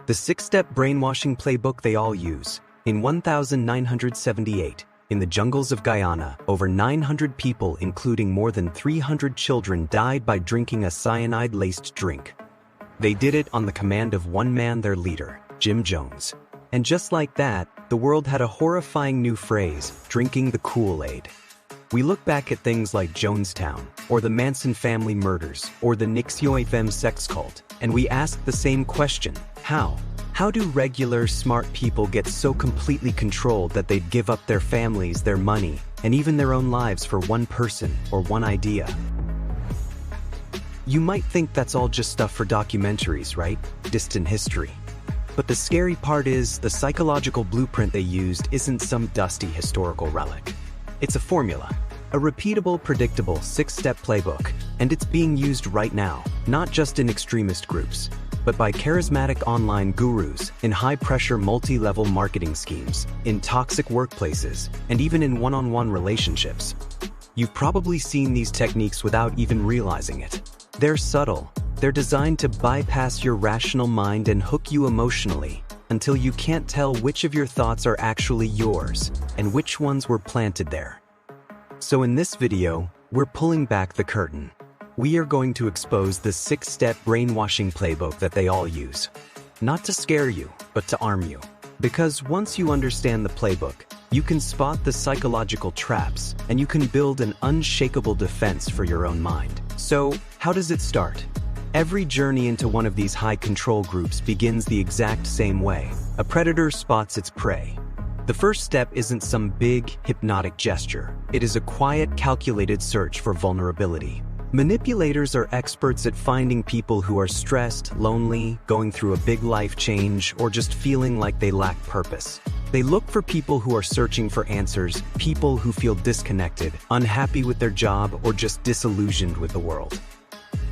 The six-step brainwashing playbook they all use. In 1978, in the jungles of Guyana, over 900 people, including more than 300 children, died by drinking a cyanide-laced drink. They did it on the command of one man, their leader, Jim Jones. And just like that, the world had a horrifying new phrase, drinking the Kool-Aid. We look back at things like Jonestown, or the Manson family murders, or the Guyana sex cult, and we ask the same question, how? How do regular, smart people get so completely controlled that they'd give up their families, their money, and even their own lives for one person or one idea? You might think that's all just stuff for documentaries, right? Distant history. But the scary part is, the psychological blueprint they used isn't some dusty historical relic. It's a formula, a repeatable, predictable six-step playbook, and it's being used right now, not just in extremist groups, but by charismatic online gurus, in high-pressure multi-level marketing schemes, in toxic workplaces, and even in one-on-one relationships. You've probably seen these techniques without even realizing it. They're subtle. They're designed to bypass your rational mind and hook you emotionally, until you can't tell which of your thoughts are actually yours, and which ones were planted there. So in this video, we're pulling back the curtain. We are going to expose the six-step brainwashing playbook that they all use. Not to scare you, but to arm you. Because once you understand the playbook, you can spot the psychological traps, and you can build an unshakable defense for your own mind. So, how does it start? Every journey into one of these high-control groups begins the exact same way. A predator spots its prey. The first step isn't some big, hypnotic gesture. It is a quiet, calculated search for vulnerability. Manipulators are experts at finding people who are stressed, lonely, going through a big life change, or just feeling like they lack purpose. They look for people who are searching for answers, people who feel disconnected, unhappy with their job, or just disillusioned with the world.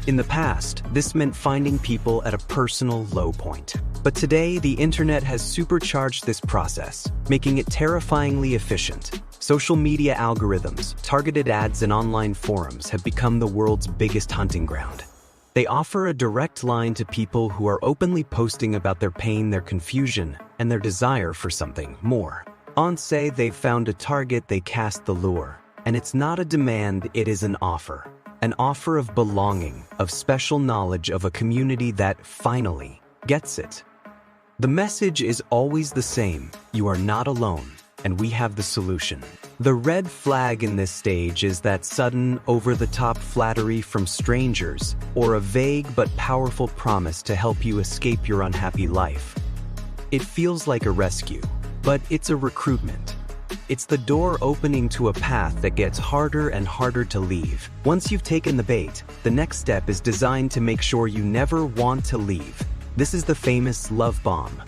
In the past, this meant finding people at a personal low point. But today, the internet has supercharged this process, making it terrifyingly efficient. Social media algorithms, targeted ads, and online forums have become the world's biggest hunting ground. They offer a direct line to people who are openly posting about their pain, their confusion, and their desire for something more. Once they've found a target, they cast the lure. And it's not a demand, it is an offer. An offer of belonging, of special knowledge, of a community that finally gets it. The message is always the same: you are not alone, and we have the solution. The red flag in this stage is that sudden, over-the-top flattery from strangers, or a vague but powerful promise to help you escape your unhappy life. It feels like a rescue, but it's a recruitment. It's the door opening to a path that gets harder and harder to leave. Once you've taken the bait, the next step is designed to make sure you never want to leave. This is the famous love bomb.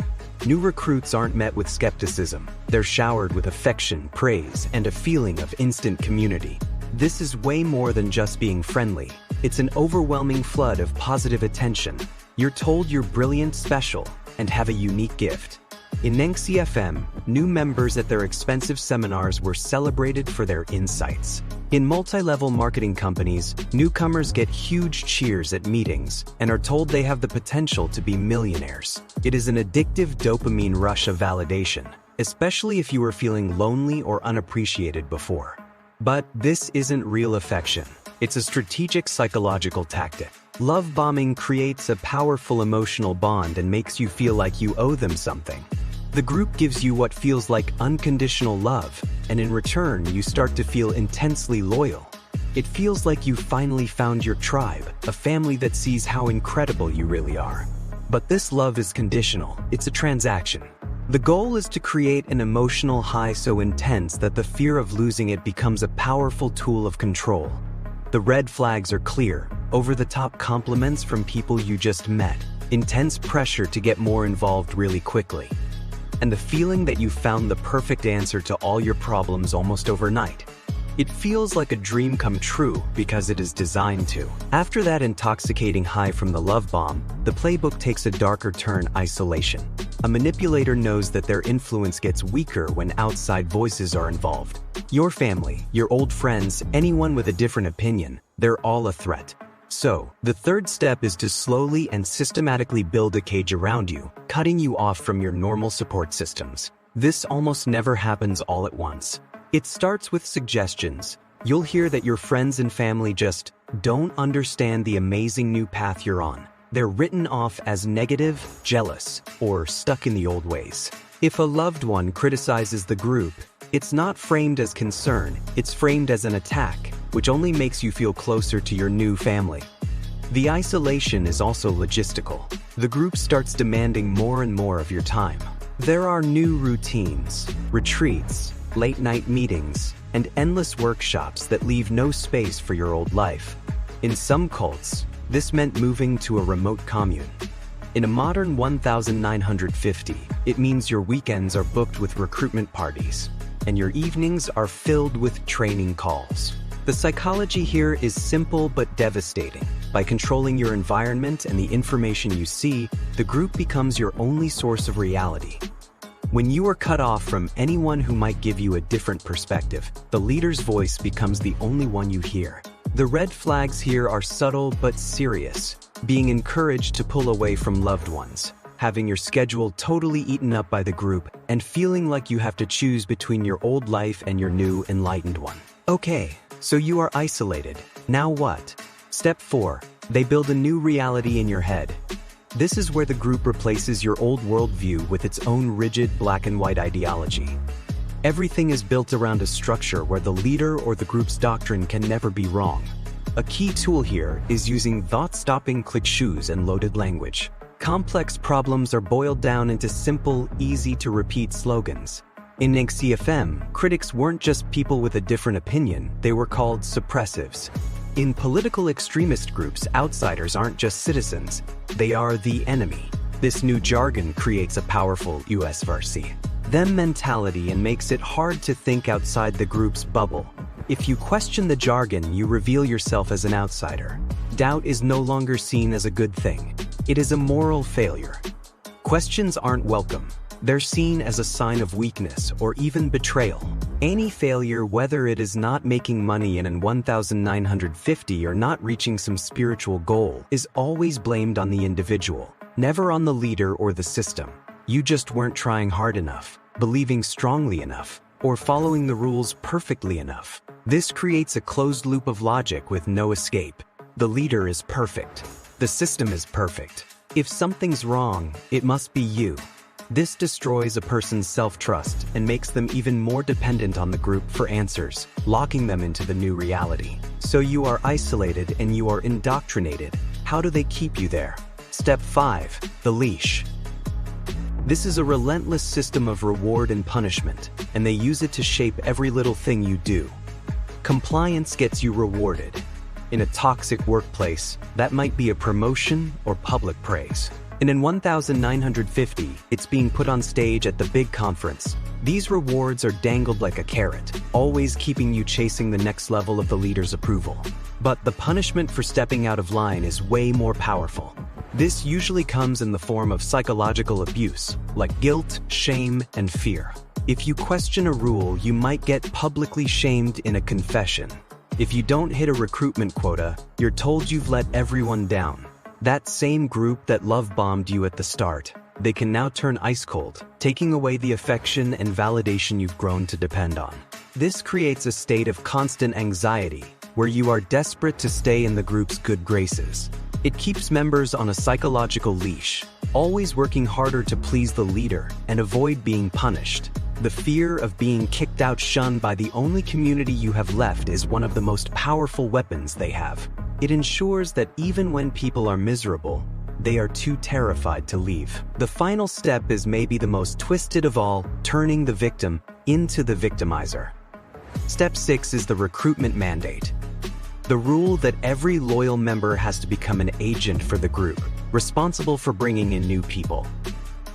New recruits aren't met with skepticism. They're showered with affection, praise, and a feeling of instant community. This is way more than just being friendly. It's an overwhelming flood of positive attention. You're told you're brilliant, special, and have a unique gift. In FM, new members at their expensive seminars were celebrated for their insights. In multi-level marketing companies, newcomers get huge cheers at meetings and are told they have the potential to be millionaires. It is an addictive dopamine rush of validation, especially if you were feeling lonely or unappreciated before. But this isn't real affection. It's a strategic psychological tactic. Love bombing creates a powerful emotional bond and makes you feel like you owe them something. The group gives you what feels like unconditional love, and in return, you start to feel intensely loyal. It feels like you finally found your tribe, a family that sees how incredible you really are. But this love is conditional. It's a transaction. The goal is to create an emotional high so intense that the fear of losing it becomes a powerful tool of control. The red flags are clear: over-the-top compliments from people you just met, intense pressure to get more involved really quickly, and the feeling that you found the perfect answer to all your problems almost overnight. It feels like a dream come true because it is designed to. After that intoxicating high from the love bomb, the playbook takes a darker turn: isolation. A manipulator knows that their influence gets weaker when outside voices are involved. Your family, your old friends, anyone with a different opinion, they're all a threat. So, the third step is to slowly and systematically build a cage around you, cutting you off from your normal support systems. This almost never happens all at once. It starts with suggestions. You'll hear that your friends and family just don't understand the amazing new path you're on. They're written off as negative, jealous, or stuck in the old ways. If a loved one criticizes the group, it's not framed as concern, it's framed as an attack, which only makes you feel closer to your new family. The isolation is also logistical. The group starts demanding more and more of your time. There are new routines, retreats, late-night meetings, and endless workshops that leave no space for your old life. In some cults, this meant moving to a remote commune. In a modern 1950, it means your weekends are booked with recruitment parties, and your evenings are filled with training calls. The psychology here is simple but devastating. By controlling your environment and the information you see, the group becomes your only source of reality. When you are cut off from anyone who might give you a different perspective, the leader's voice becomes the only one you hear. The red flags here are subtle but serious. Being encouraged to pull away from loved ones, having your schedule totally eaten up by the group, and feeling like you have to choose between your old life and your new enlightened one. Okay, so you are isolated. Now what? Step 4. They build a new reality in your head. This is where the group replaces your old worldview with its own rigid black and white ideology. Everything is built around a structure where the leader or the group's doctrine can never be wrong. A key tool here is using thought-stopping clichés and loaded language. Complex problems are boiled down into simple, easy-to-repeat slogans. In XCFM, critics weren't just people with a different opinion, they were called suppressives. In political extremist groups, outsiders aren't just citizens, they are the enemy. This new jargon creates a powerful US versus them mentality and makes it hard to think outside the group's bubble. If you question the jargon, you reveal yourself as an outsider. Doubt is no longer seen as a good thing. It is a moral failure. Questions aren't welcome. They're seen as a sign of weakness or even betrayal. Any failure, whether it is not making money in an 1950 or not reaching some spiritual goal, is always blamed on the individual, never on the leader or the system. You just weren't trying hard enough, believing strongly enough, or following the rules perfectly enough. This creates a closed loop of logic with no escape. The leader is perfect. The system is perfect. If something's wrong, it must be you. This destroys a person's self-trust and makes them even more dependent on the group for answers, locking them into the new reality. So you are isolated and you are indoctrinated. How do they keep you there? Step 5. The leash. This is a relentless system of reward and punishment, and they use it to shape every little thing you do. Compliance gets you rewarded. In a toxic workplace, that might be a promotion or public praise. And in 1950, it's being put on stage at the big conference. These rewards are dangled like a carrot, always keeping you chasing the next level of the leader's approval. But the punishment for stepping out of line is way more powerful. This usually comes in the form of psychological abuse, like guilt, shame, and fear. If you question a rule, you might get publicly shamed in a confession. If you don't hit a recruitment quota, you're told you've let everyone down. That same group that love-bombed you at the start, they can now turn ice cold, taking away the affection and validation you've grown to depend on. This creates a state of constant anxiety, where you are desperate to stay in the group's good graces. It keeps members on a psychological leash, always working harder to please the leader and avoid being punished. The fear of being kicked out, shunned by the only community you have left, is one of the most powerful weapons they have. It ensures that even when people are miserable, they are too terrified to leave. The final step is maybe the most twisted of all, turning the victim into the victimizer. Step 6 is the recruitment mandate. The rule that every loyal member has to become an agent for the group, responsible for bringing in new people.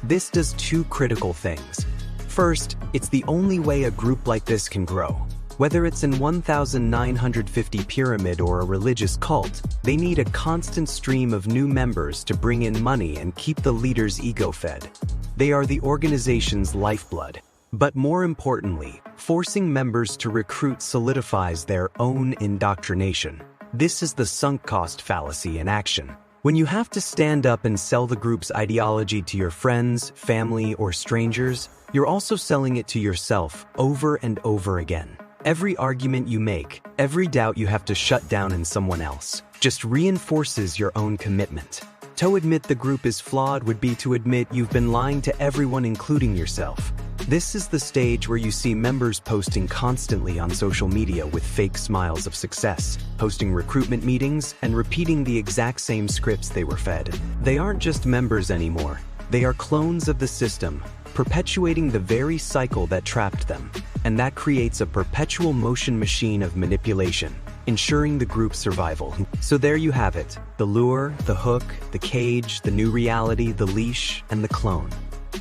This does two critical things. First, it's the only way a group like this can grow. Whether it's in 1950 pyramid or a religious cult, they need a constant stream of new members to bring in money and keep the leader's ego fed. They are the organization's lifeblood. But more importantly, forcing members to recruit solidifies their own indoctrination. This is the sunk cost fallacy in action. When you have to stand up and sell the group's ideology to your friends, family, or strangers, you're also selling it to yourself over and over again. Every argument you make, every doubt you have to shut down in someone else, just reinforces your own commitment. To admit the group is flawed would be to admit you've been lying to everyone, including yourself. This is the stage where you see members posting constantly on social media with fake smiles of success, hosting recruitment meetings, and repeating the exact same scripts they were fed. They aren't just members anymore. They are clones of the system, perpetuating the very cycle that trapped them. And that creates a perpetual motion machine of manipulation, ensuring the group's survival. So there you have it, the lure, the hook, the cage, the new reality, the leash, and the clone.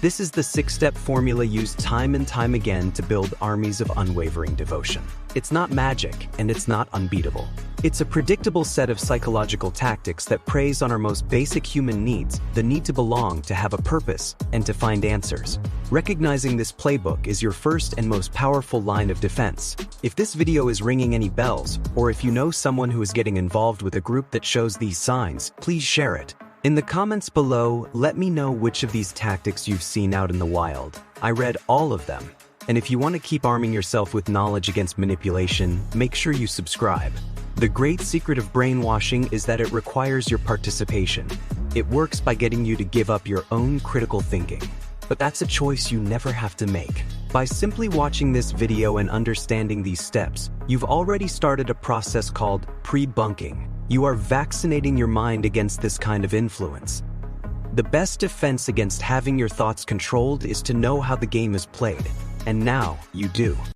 This is the 6-step formula used time and time again to build armies of unwavering devotion. It's not magic, and it's not unbeatable. It's a predictable set of psychological tactics that preys on our most basic human needs, the need to belong, to have a purpose, and to find answers. Recognizing this playbook is your first and most powerful line of defense. If this video is ringing any bells, or if you know someone who is getting involved with a group that shows these signs, please share it. In the comments below, let me know which of these tactics you've seen out in the wild. I read all of them. And if you want to keep arming yourself with knowledge against manipulation, make sure you subscribe. The great secret of brainwashing is that it requires your participation. It works by getting you to give up your own critical thinking. But that's a choice you never have to make. By simply watching this video and understanding these steps, you've already started a process called pre-bunking. You are vaccinating your mind against this kind of influence. The best defense against having your thoughts controlled is to know how the game is played. And now, you do.